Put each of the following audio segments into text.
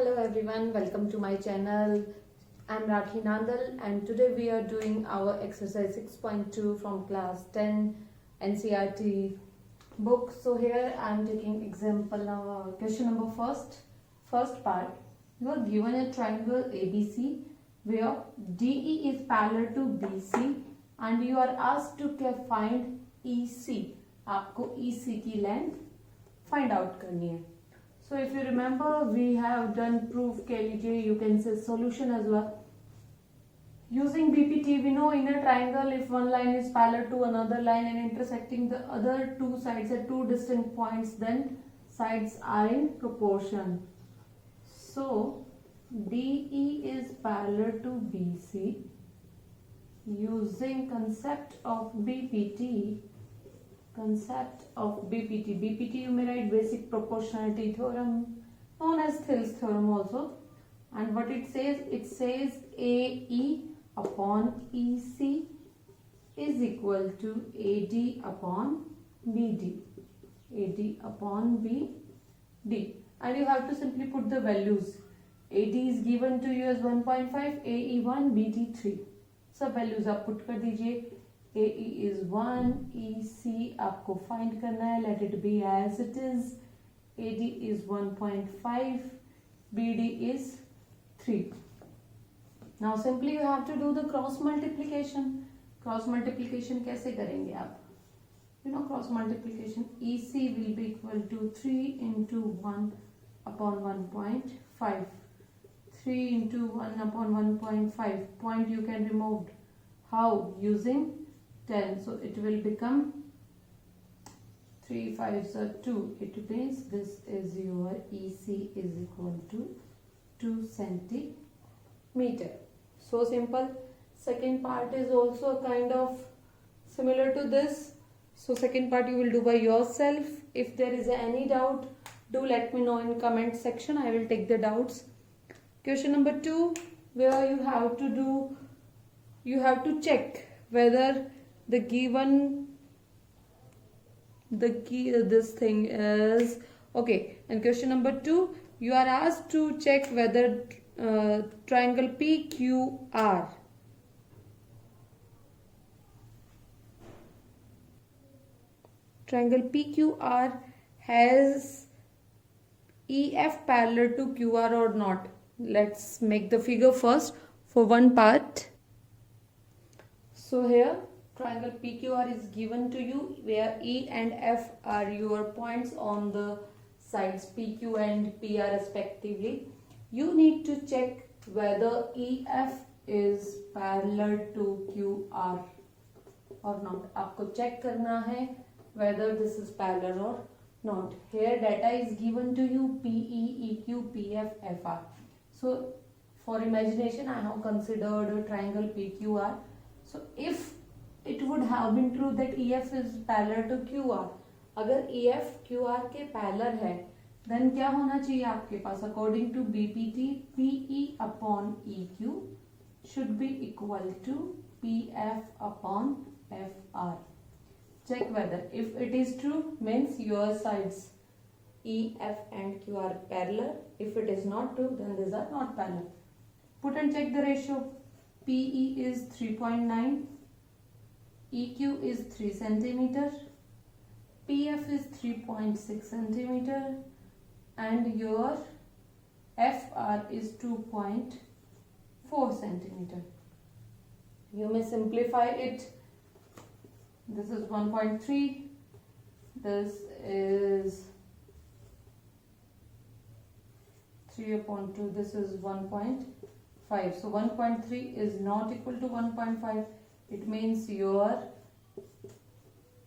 Hello everyone, welcome to my channel. I'm Rakhi Nandal and today we are doing our exercise 6.2 from class 10 NCERT book. So here I'm taking example question number first part. You are given a triangle ABC where DE is parallel to BC and you are asked to find EC. आपको EC की length find out करनी है. So if you remember, we have done proof KLJ, you can say solution as well. Using BPT, we know in a triangle, if one line is parallel to another line and intersecting the other two sides at two distinct points, then sides are in proportion. So DE is parallel to BC. Using concept of BPT, BPT you may write basic proportionality theorem known as Thil's theorem also, and what it says AE upon EC is equal to AD upon BD, and you have to simply put the values. AD is given to you as 1.5, AE 1, BD 3. सब values आप put कर दीजिए. AE is 1, EC आपको find करना है, let it be as it is. AD is 1.5, BD is 3. Now simply you have to do the cross multiplication. Cross multiplication कैसे करेंगे आप? You know cross multiplication. EC will be equal to 3 into 1 upon 1.5. 3 into 1 upon 1.5. Point you can remove. How? Using 10, so it will become 3 5s are 2. It means this is your EC is equal to 2 centimeter. So simple. Second part is also kind of similar to this. So second part you will do by yourself. If there is any doubt, do let me know in comment section. I will take the doubts. Question number 2, where you have to check whether the given this thing is okay. And question number 2, you are asked to check whether triangle PQR has EF parallel to QR or not. Let's make the figure first for one part. So here triangle PQR is given to you where E and F are your points on the sides PQ and PR respectively. You need to check whether EF is parallel to QR or not. आपको check करना है whether this is parallel or not. Here data is given to you PE, EQ, PF, FR. So for imagination I have considered a triangle PQR. So if it would have been true that EF is parallel to QR, अगर EF QR के parallel है, then क्या होना चाहिए आपके पास? According to BPT, PE upon EQ should be equal to PF upon FR. Check whether if it is true means your sides EF and Q are parallel. If it is not true, then these are not parallel. Put and check the ratio. PE is 3.9. EQ is 3 centimeter, PF is 3.6 centimeter, and your FR is 2.4 centimeter. You may simplify it. This is 1.3. This is 3 upon 2. This is 1.5. So 1.3 is not equal to 1.5. It means your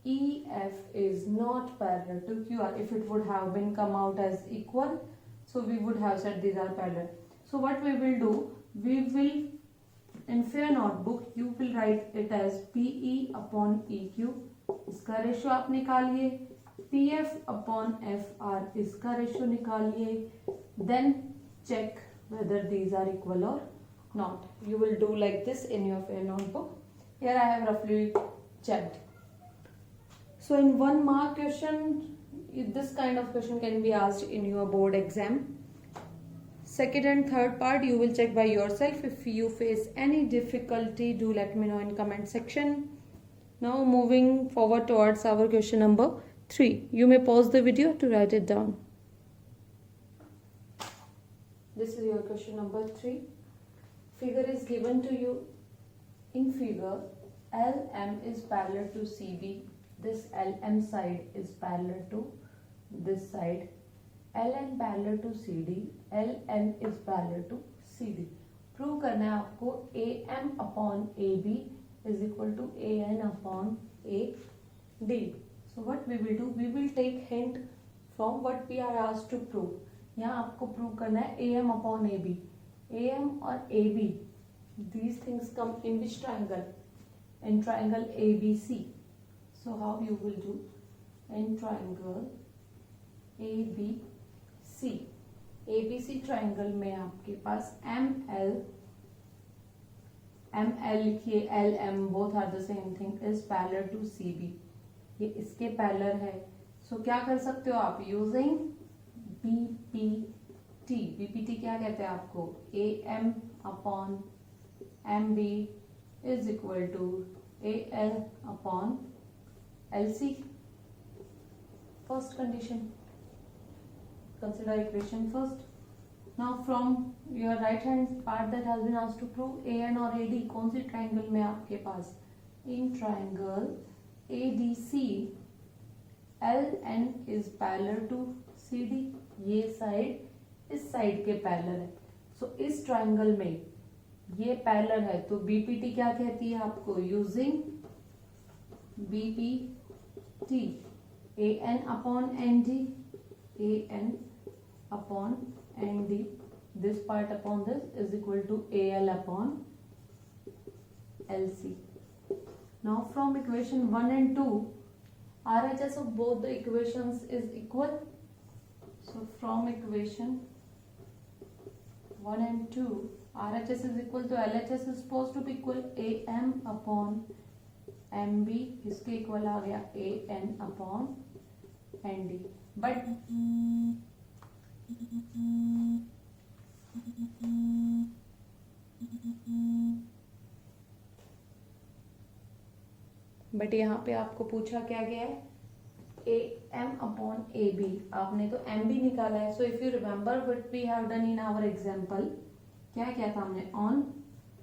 EF is not parallel to QR. If it would have been come out as equal, so we would have said these are parallel. So what we will do, we will in fair notebook you will write it as PE upon EQ. इसका ratio आप निकालिए. PF upon FR इसका ratio निकालिए. Then check whether these are equal or not. You will do like this in your fair notebook. Here I have roughly checked. So in 1 mark question, this kind of question can be asked in your board exam. Second and third part you will check by yourself. If you face any difficulty, do let me know in comment section. Now moving forward towards our question number 3. You may pause the video to write it down. This is your question number 3. Figure is given to you. In figure, LM is parallel to CB. This LM side is parallel to this side. LN parallel to CD. LN is parallel to CD. Prove करना है आपको AM upon AB is equal to AN upon AD. So what we will do? We will take hint from what we are asked to prove. यहाँ आपको prove करना है AM upon AB. AM और AB, these things come in which triangle? In triangle ABC. So how you will do? In triangle ABC. ABC triangle में आपके पास ML लिखिए, LM both are the same thing, is parallel to CB. ये इसके parallel है. सो क्या कर सकते हो आप? यूजिंग BPT क्या कहते हैं आपको? AM upon MB is equal to AL upon LC. First condition. Consider equation first. Now from your right hand part that has been asked to prove AN और AD कौन सी ट्राइंगल में आपके पास? In triangle ADC LN is parallel to CD. ये side इस side के parallel है. सो इस ट्राइंगल में ये पैरेलल है तो BPT क्या कहती है आपको? Using BPT AN upon ND, AN upon ND, this part upon this is equal to AL upon LC. Now from equation 1 and 2, RHS of both the equations is equal. So from equation 1 and 2, RHS is equal to LHS is supposed to be equal AM upon MB. इसके equal आ गया AN upon ND. But यहाँ पे आपको पूछा क्या गया है? AM upon AB. आपने तो MB निकाला है. So if you remember what we have done in our example, क्या किया था हमने? On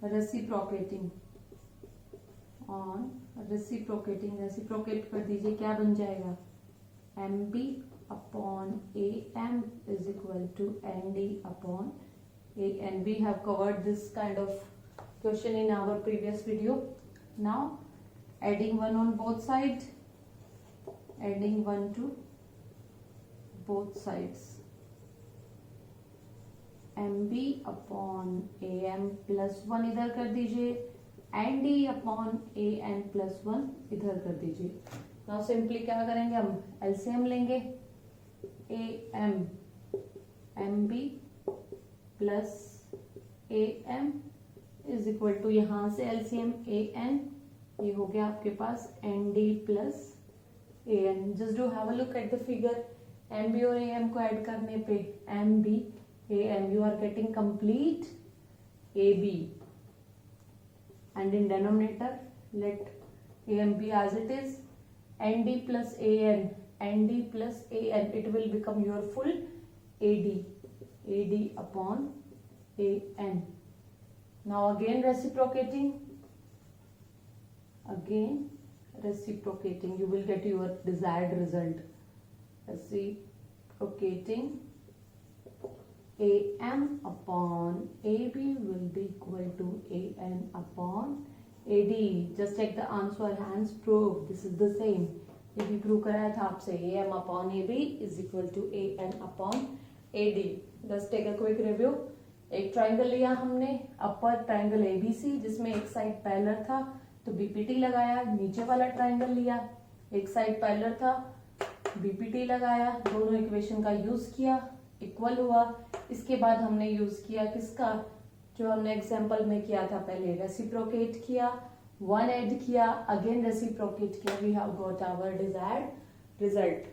reciprocating. रेसिप्रोकेट कर दीजिए. क्या बन जाएगा? MB upon AM is equal to ND upon AN. We have covered this kind of question in our previous video. Now adding 1 on both sides, adding 1 to both sides. MB upon AM plus 1 इधर कर दीजिए. ND upon AN plus 1 इधर कर दीजिए. Now simply क्या करेंगे? हम LCM लेंगे. AM MB plus AM is equal to, यहाँ से LCM AN, ये हो गया आपके पास ND plus AN. Just do have a look at the figure. MB और AM को ऐड करने पे MB AM you are getting complete AB, and in denominator let AM be as it is. ND plus AN, it will become your full AD upon AN. Now again reciprocating, you will get your desired result. Reciprocating AM upon AB will be equal to AN upon AD. Just take the answer, hands proof. This is the same. ये भी prove कराया था आपसे. AM upon AB is equal to AN upon AD. Let's take a quick review. एक triangle लिया हमने, अपर triangle ABC, जिसमें एक साइड पैरेलल था तो BPT लगाया. नीचे वाला ट्राइंगल लिया, एक साइड पैरेलल था, BPT लगाया. दोनों इक्वेशन का यूज किया, इक्वल हुआ. इसके बाद हमने यूज किया किसका? जो हमने एग्जाम्पल में किया था पहले. रेसिप्रोकेट किया, 1 ऐड किया, अगेन रेसिप्रोकेट किया. We have got our desired result.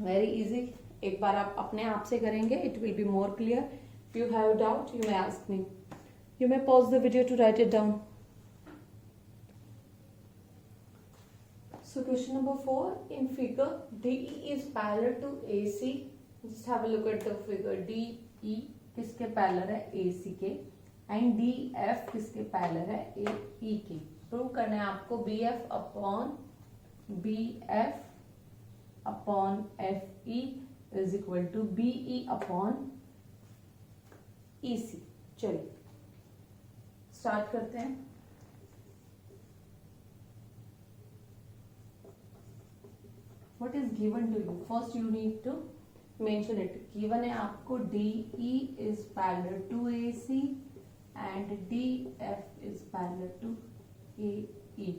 Very easy. एक बार आप अपने आप से करेंगे, it will be more clear. you have doubt, you may ask me. You may pause the video to write it down. So question number 4, in figure, DE is parallel to AC. Just have a look at the figure. DE किसके parallel है? AC के. And DF किसके parallel है? AE के. Prove करना है आपको BF upon FE is equal to BE upon EC. चलिए स्टार्ट करते हैं. What is given to you? First you need to mention it. Given है आपको DE is parallel to AC and DF is parallel to AE.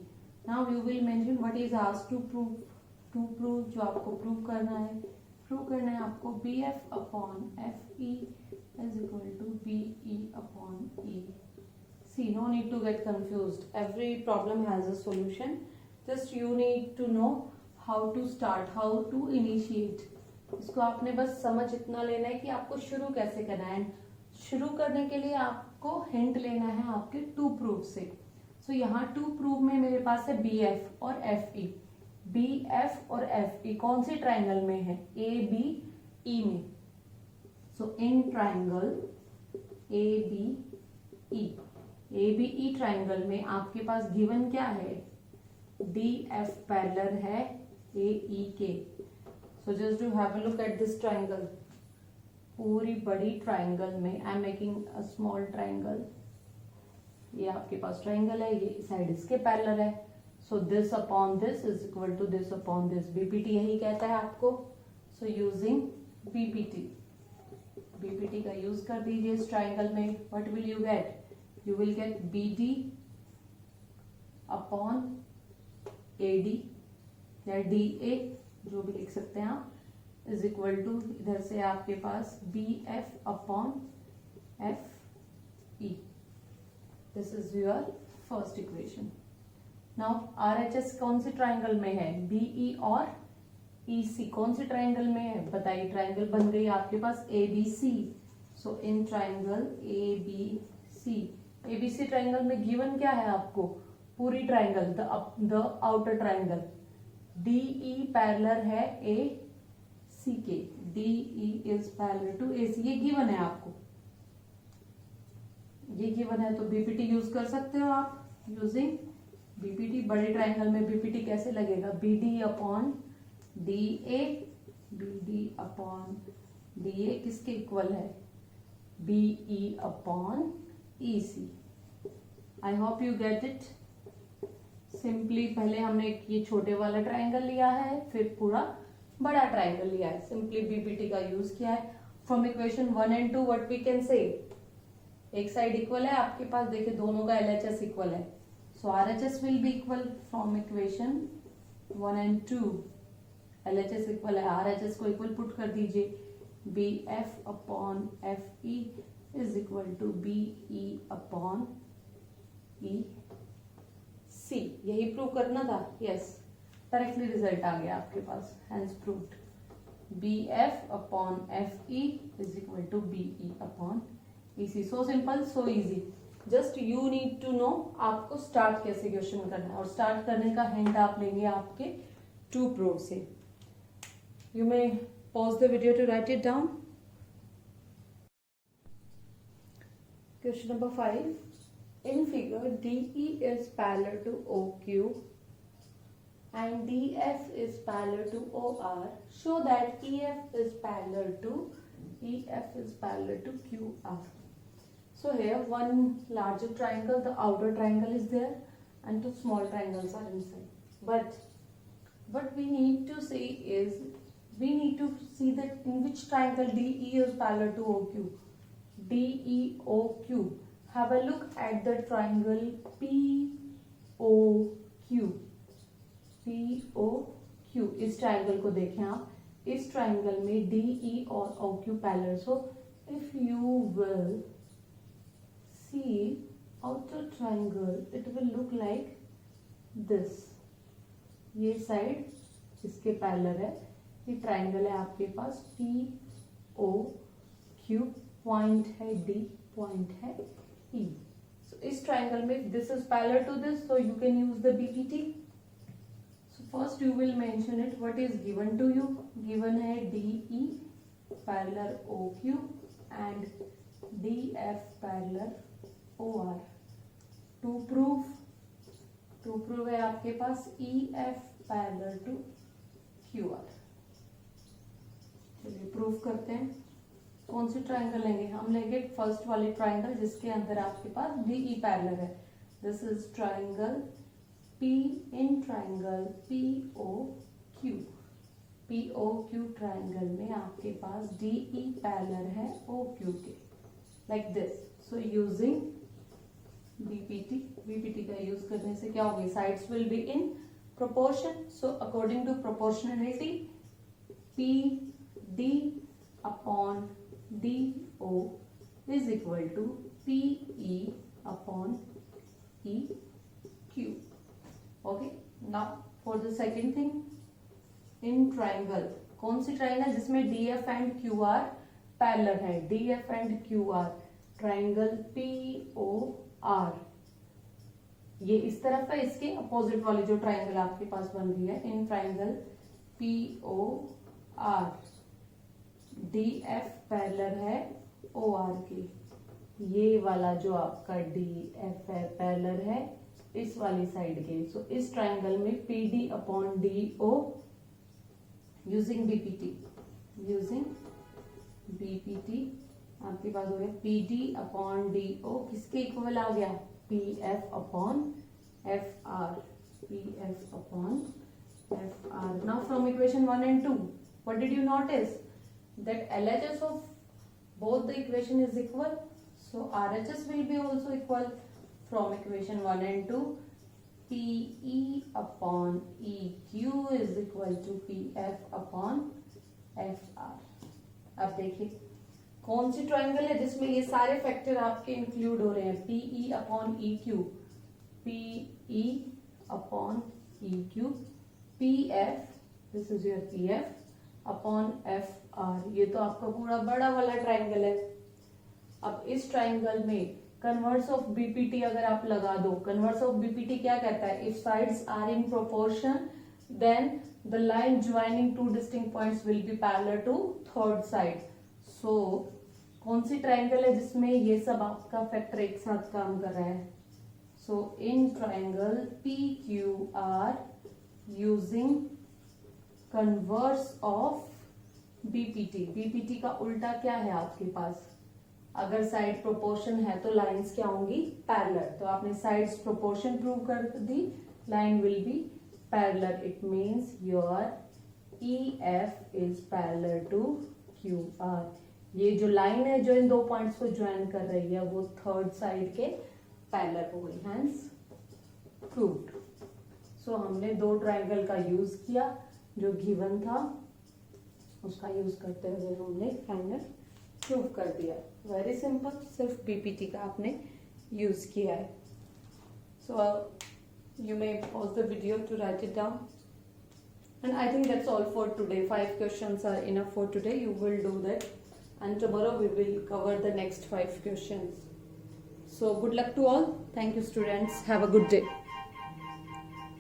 Now you will mention what is asked to prove. To prove जो आपको prove करना है. Prove करना है आपको BF upon FE is equal to BE upon EC. No need to get confused. Every problem has a solution. Just you need to know how to start, how to initiate. इसको आपने बस समझ इतना लेना है कि आपको शुरू कैसे करना है. शुरू करने के लिए आपको हिंट लेना है आपके टू प्रूफ से. सो यहाँ टू प्रूफ में मेरे पास है BF और FE. BF और FE कौन सी ट्राइंगल में है? ABE में. सो इन ट्राइंगल ABE ट्राइंगल में आपके पास गिवन क्या है? DF पैरेलल है AE के. So just to have a look at this triangle. पूरी बड़ी ट्राइंगल में I am making a small triangle. ये आपके पास ट्राइंगल है, ये साइड इसके पैरेलल है. So this upon this is equal to this upon this. BPT यही कहता है आपको. सो यूजिंग बीपीटी का यूज कर दीजिए इस ट्राइंगल में. What will you get? You will get BD upon AD या DA जो भी लिख सकते हैं आप इज इक्वल टू इधर से आपके पास BF upon FE. This is your first equation. Now RHS कौन सी ट्राइंगल में है? DE और EC कौन सी ट्राइंगल में है? बताइए. ट्राइंगल बन गई आपके पास ABC. So in triangle ABC triangle में गिवन क्या है आपको? पूरी triangle, the outer triangle. DE parallel है AC के. DE is parallel to AC. ये गिवन है आपको. ये गिवन है तो बीपीटी यूज कर सकते हो आप. यूजिंग बीपीटी बड़े ट्राइंगल में बीपीटी कैसे लगेगा? BD upon DA. BD upon DA किसके इक्वल है? BE upon EC. I hope you get it. Simply पहले हमने ये छोटे वाला ट्राइंगल लिया है, फिर पूरा बड़ा ट्राइंगल लिया है. सिंपली बीपीटी का यूज किया है. From equation 1 and 2 what we can say? एक साइड इक्वल है आपके पास. देखिए दोनों का LHS इक्वल है. So RHS will be equal. From equation 1 and 2 LHS equal है. RHS को इक्वल पुट कर दीजिए. BF upon FE is equal to BE upon EC. यही प्रूव करना था. यस, करेक्टली रिजल्ट आ गया आपके पास. Hence proved. BF upon FE is equal to BE upon EC. So simple, so easy. Just you need to know आपको start कैसे question करना है. और स्टार्ट करने का हिंट आप लेंगे आपके टू प्रूव से. You may pause the video to write it down. Question number 5. In figure, DE is parallel to OQ and DF is parallel to OR. Show that EF is parallel to QR. So here one larger triangle, the outer triangle is there, and two small triangles are inside. But what we need to say is, we need to see that in which triangle DE is parallel to OQ. DEOQ. Have a look at the triangle POQ. POQ. इस triangle को देखें आप. इस triangle में DE और OQ parallel. So if you will see outer triangle, it will look like this. ये side इसके parallel है. ये ट्राइंगल है आपके पास POQ पॉइंट है डी, पॉइंट है ई। सो इस ट्राइंगल में this is parallel to this, so you can use the BPT. So first you will mention it, what is given to you, given है DE parallel O Q and DF parallel O R. To prove है आपके पास E F parallel to Q R. चलिए prove करते हैं। कौन सी triangle लेंगे, हम लेंगे फर्स्ट वाली ट्राइंगल जिसके अंदर आपके पास डीई पैरेलल है। This is triangle P, in triangle POQ, POQ triangle में आपके पास डीई पैरेलल है ओक्यू के, like this. So using BPT, BPT का यूज करने से क्या होगी, sides will be in proportion. So according to proportionality P D upon D O is equal to P E upon E Q. Okay, now for the second thing, in triangle, कौन सी triangle जिसमें D F and Q R parallel है, D F and Q R, triangle P O R. ये इस तरफ है, इसके opposite वाली जो ट्राइंगल आपके पास बन रही है, in triangle P O R D F parallel है ओ आर के। ये वाला जो आपका डी एफ है पैरेलल है इस वाली साइड के। सो इस ट्राइंगल में P D upon D O using BPT, using BPT आपके पास हो गया P D upon D O, किसके इक्वल आ गया, P F upon F R, P F upon F R. Now from equation 1 and 2 what did you notice, that LHS of both the equation is equal, so RHS will be also equal. From equation 1 and 2 PE upon EQ is equal to PF upon FR। अब देखिए कौन सी triangle है जिसमें ये सारे factor आपके include हो रहे हैं, PE upon EQ, PE upon EQ, PF, this is your PF upon FR। ये तो आपका पूरा बड़ा वाला ट्राइंगल है। अब इस ट्राइंगल में कन्वर्स ऑफ बीपीटी अगर आप लगा दो, कन्वर्स ऑफ बीपीटी क्या कहता है, if sides are in proportion then the line joining two distinct points will be parallel to third side. So कौन सी ट्राइंगल है जिसमें ये सब आपका फैक्टर एक साथ काम कर रहा है, so in triangle P Q R using converse of BPT. BPT का उल्टा क्या है आपके पास, अगर साइड प्रोपोर्शन है तो लाइंस क्या होंगी, पैरेलल। तो आपने साइड्स प्रोपोर्शन प्रूव कर दी, line will be parallel, it means your EF is parallel to QR। ये जो लाइन है जो इन दो पॉइंट्स को ज्वाइन कर रही है वो थर्ड साइड के पैरेलल हो गई, हेंस प्रूव्ड। सो हमने दो ट्राइंगल का यूज किया, जो गिवन था उसका यूज करते हुए हमने फाइनल प्रूव कर दिया। वेरी सिंपल, सिर्फ बीपीटी का आपने यूज किया है। So you may pause the video to write it down and I think that's all for today. 5 questions are enough for today. You will do that and tomorrow we will cover the next 5 questions. So good luck to all. Thank you students. Have a good day.